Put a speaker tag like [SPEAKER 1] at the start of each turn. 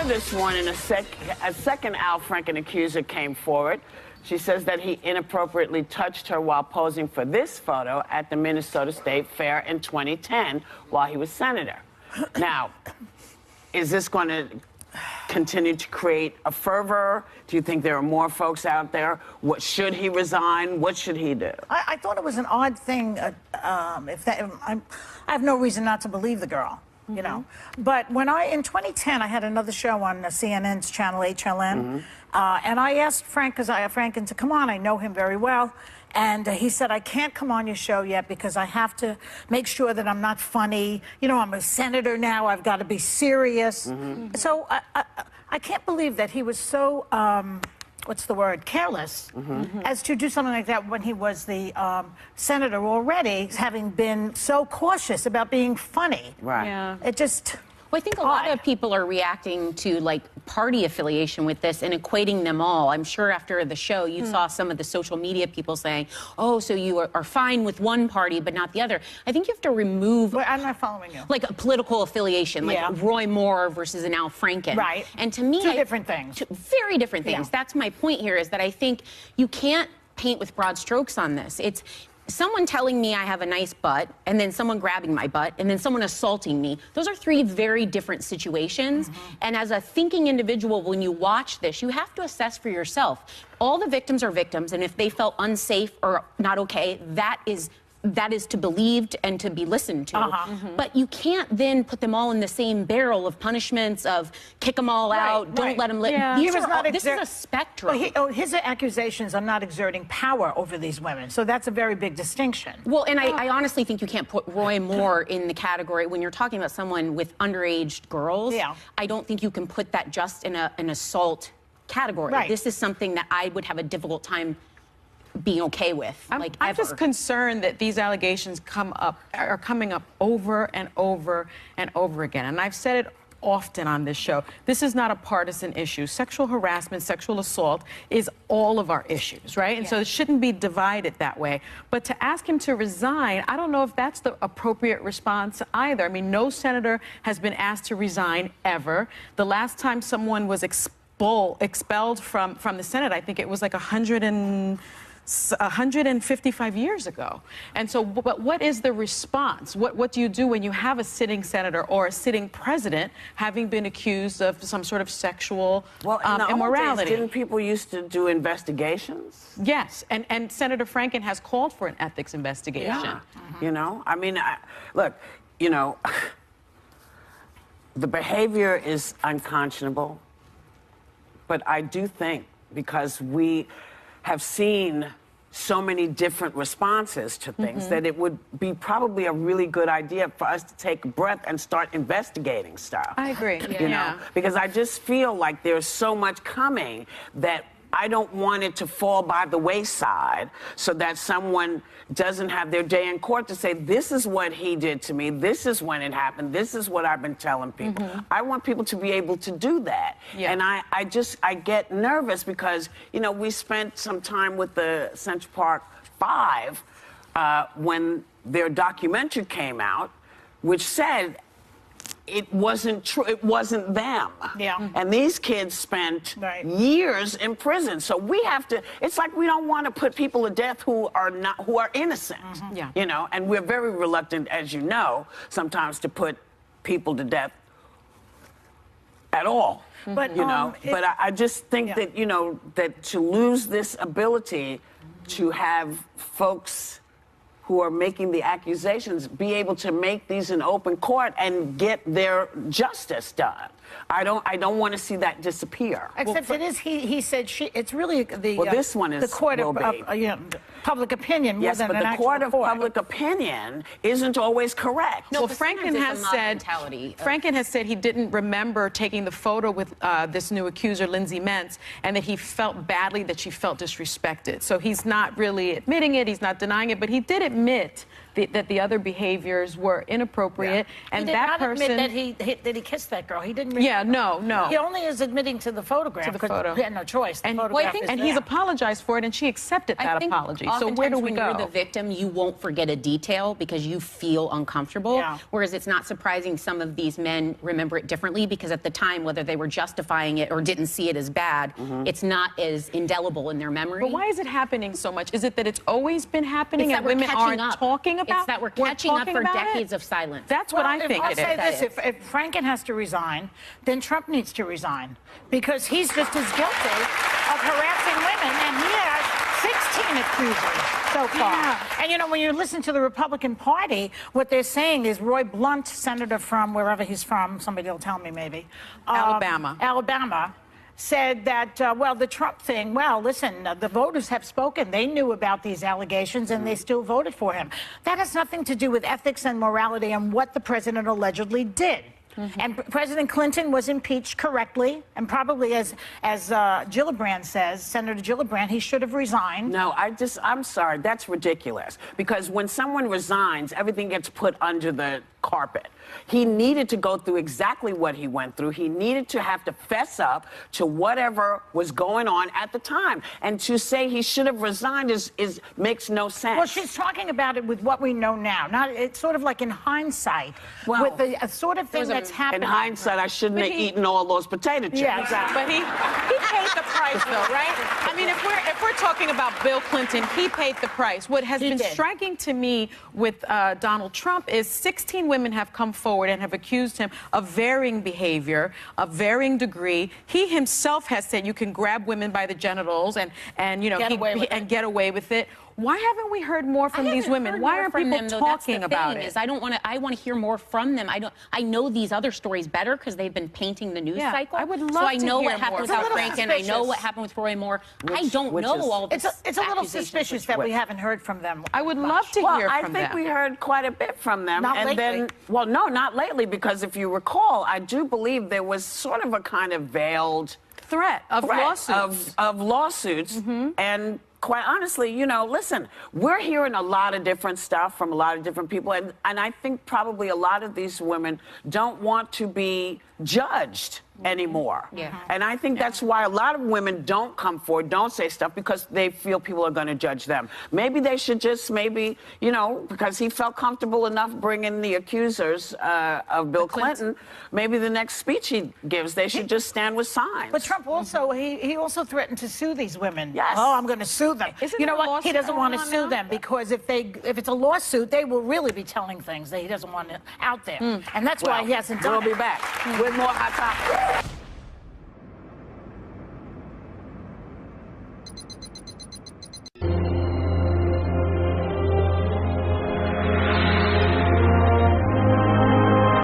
[SPEAKER 1] this morning, a second Al Franken accuser came forward. She says that he inappropriately touched her while posing for this photo at the Minnesota State Fair in 2010 while he was senator. Now, is this going to continue to create a fervor? Do you think there are more folks out there? What should he resign? What should he do?
[SPEAKER 2] I thought it was an odd thing. I have no reason not to believe the girl, you know. But when in 2010, I had another show on CNN's channel HLN, and I asked Frank, because I have Franken, to come on. I know him very well. And he said, I can't come on your show yet because I have to make sure that I'm not funny. You know, I'm a senator now. I've got to be serious. So I can't believe that he was so, what's the word, careless as to do something like that when he was the senator already, having been so cautious about being funny.
[SPEAKER 1] Right.
[SPEAKER 3] Yeah.
[SPEAKER 2] It just...
[SPEAKER 3] Well, I think a lot of people are reacting to, like, party affiliation with this and equating them all. I'm sure after the show you saw some of the social media people saying, oh, so you are fine with one party but not the other. I think you have to remove...
[SPEAKER 2] Well, I'm not following you.
[SPEAKER 3] Like a political affiliation, like Roy Moore versus an Al Franken.
[SPEAKER 2] Right.
[SPEAKER 3] And to me...
[SPEAKER 2] Two different things.
[SPEAKER 3] Very different things. That's my point here, is that I think you can't paint with broad strokes on this. It's... someone telling me I have a nice butt, and then someone grabbing my butt, and then someone assaulting me. Those are three very different situations. And as a thinking individual, when you watch this, you have to assess for yourself. All the victims are victims, and if they felt unsafe or not okay, that is to be believed and to be listened to. But you can't then put them all in the same barrel of punishments of kick them all out, don't let them live. This is a spectrum.
[SPEAKER 2] Well, his accusations are not exerting power over these women, so that's a very big distinction.
[SPEAKER 3] Well, and I honestly think you can't put Roy Moore in the category when you're talking about someone with underage girls. I don't think you can put that just in an assault category. This is something that I would have a difficult time being okay with.
[SPEAKER 4] I'm just concerned that these allegations are coming up over and over and over again. And I've said it often on this show. This is not a partisan issue. Sexual harassment, sexual assault is all of our issues, right? And so it shouldn't be divided that way. But to ask him to resign, I don't know if that's the appropriate response either. I mean, no senator has been asked to resign ever. The last time someone was expelled from the Senate, I think it was like 155 years ago. And so, but what is the response? What do you do when you have a sitting senator or a sitting president having been accused of some sort of sexual immorality?
[SPEAKER 1] Didn't people used to do investigations?
[SPEAKER 4] Yes, and Senator Franken has called for an ethics investigation.
[SPEAKER 1] You know, I mean, look, you know, the behavior is unconscionable, but I do think because we have seen so many different responses to things that it would be probably a really good idea for us to take a breath and start investigating stuff.
[SPEAKER 4] I agree.
[SPEAKER 1] You know, because I just feel like there's so much coming that I don't want it to fall by the wayside so that someone doesn't have their day in court to say, this is what he did to me, this is when it happened, this is what I've been telling people. I want people to be able to do that. And I get nervous because, you know, we spent some time with the Central Park Five when their documentary came out, which said it wasn't true. It wasn't them. And these kids spent years in prison. So we have to. It's like we don't want to put people to death who are innocent. You know, and we're very reluctant, as you know, sometimes to put people to death at all. But you know, but I just think that, you know, that to lose this ability to have folks who are making the accusations be able to make these in open court and get their justice done. I don't want to see that disappear.
[SPEAKER 2] Except it is, he said it's really the
[SPEAKER 1] this one is
[SPEAKER 2] the court of public opinion more than an actual court.
[SPEAKER 1] Yes, but the court of public opinion isn't always correct.
[SPEAKER 4] No, well, Franken has said he didn't remember taking the photo with this new accuser, Lindsay Mentz, and that he felt badly, that she felt disrespected. So he's not really admitting it, he's not denying it, but he did admit that the other behaviors were inappropriate, and
[SPEAKER 2] he did
[SPEAKER 4] that
[SPEAKER 2] not
[SPEAKER 4] person.
[SPEAKER 2] admit that he kissed that girl. He didn't.
[SPEAKER 4] Yeah, no.
[SPEAKER 2] He only is admitting to the photograph.
[SPEAKER 4] To the photo.
[SPEAKER 2] He had no choice. The
[SPEAKER 4] And,
[SPEAKER 2] photograph is
[SPEAKER 4] and he's
[SPEAKER 2] there.
[SPEAKER 4] apologized for it, and she accepted that apology. So where do we go?
[SPEAKER 3] When you're the victim, you won't forget a detail because you feel uncomfortable.
[SPEAKER 2] Yeah.
[SPEAKER 3] Whereas it's not surprising some of these men remember it differently because at the time, whether they were justifying it or didn't see it as bad, it's not as indelible in their memory.
[SPEAKER 4] But why is it happening so much? Is it that it's always been happening
[SPEAKER 3] It's that
[SPEAKER 4] and
[SPEAKER 3] we're
[SPEAKER 4] women
[SPEAKER 3] catching
[SPEAKER 4] aren't
[SPEAKER 3] up.
[SPEAKER 4] talking about?
[SPEAKER 3] It's that we're catching up
[SPEAKER 4] talking
[SPEAKER 3] for
[SPEAKER 4] about
[SPEAKER 3] decades
[SPEAKER 4] it?
[SPEAKER 3] of silence.
[SPEAKER 4] That's what I think
[SPEAKER 2] I'll
[SPEAKER 4] it
[SPEAKER 2] say
[SPEAKER 4] is.
[SPEAKER 2] this: if Franken has to resign, then Trump needs to resign because he's just as guilty of harassing women, and he has 16 accusers so far.
[SPEAKER 4] Yeah.
[SPEAKER 2] And you know, when you listen to the Republican Party, what they're saying is Roy Blunt, senator from wherever he's from, somebody will tell me maybe, Alabama, said that, well, the Trump thing, well, listen, the voters have spoken. They knew about these allegations, and they still voted for him. That has nothing to do with ethics and morality and what the president allegedly did. And President Clinton was impeached correctly, and probably, as Gillibrand says, Senator Gillibrand, he should have resigned.
[SPEAKER 1] No, I'm sorry, that's ridiculous. Because when someone resigns, everything gets put under the carpet. He needed to go through exactly what he went through. He needed to have to fess up to whatever was going on at the time. And to say he should have resigned makes no sense.
[SPEAKER 2] Well, she's talking about it with what we know now. Not, it's sort of like in hindsight,
[SPEAKER 1] Well,
[SPEAKER 2] with the sort of thing that's
[SPEAKER 1] in
[SPEAKER 2] happening.
[SPEAKER 1] hindsight, I shouldn't have eaten all those potato chips.
[SPEAKER 2] Yeah, exactly.
[SPEAKER 4] But he paid the price, though, right? I mean, if we're talking about Bill Clinton, he paid the price. What has been striking to me with Donald Trump is 16 women have come forward and have accused him of varying behavior, of varying degree. He himself has said you can grab women by the genitals and you know get away with it. Why haven't we heard more from these women? Why aren't people talking about it?
[SPEAKER 3] I want to hear more from them. I know these other stories better because they've been painting the news cycle.
[SPEAKER 4] I would love
[SPEAKER 3] so I
[SPEAKER 4] to
[SPEAKER 3] know
[SPEAKER 4] hear
[SPEAKER 3] what happened
[SPEAKER 4] more.
[SPEAKER 3] with Franken. I know what happened with Roy Moore. I don't know all this.
[SPEAKER 2] It's a little suspicious that we haven't heard from them.
[SPEAKER 4] I would love to hear from them.
[SPEAKER 1] I think we heard quite a bit from them.
[SPEAKER 2] Not
[SPEAKER 1] and
[SPEAKER 2] lately.
[SPEAKER 1] then, well, no, not lately, because if you recall, I do believe there was sort of a kind of veiled
[SPEAKER 4] threat of lawsuits.
[SPEAKER 1] Of lawsuits. And quite honestly, you know, listen, we're hearing a lot of different stuff from a lot of different people. And I think probably a lot of these women don't want to be judged anymore. And I think that's why a lot of women don't come forward, don't say stuff, because they feel people are going to judge them. Maybe they should just you know, because he felt comfortable enough bringing the accusers of Bill Clinton, maybe the next speech he gives, they should just stand with signs.
[SPEAKER 2] But Trump also, he also threatened to sue these women.
[SPEAKER 1] Yes.
[SPEAKER 2] Oh, I'm going to sue them.
[SPEAKER 4] Isn't
[SPEAKER 2] you know
[SPEAKER 4] there a
[SPEAKER 2] what? He
[SPEAKER 4] lawsuit
[SPEAKER 2] doesn't want to
[SPEAKER 4] going on
[SPEAKER 2] sue
[SPEAKER 4] now?
[SPEAKER 2] them because if it's a lawsuit, they will really be telling things that he doesn't want out there. And that's why he hasn't done
[SPEAKER 1] We'll
[SPEAKER 2] it.
[SPEAKER 1] be back with more Hot Topics.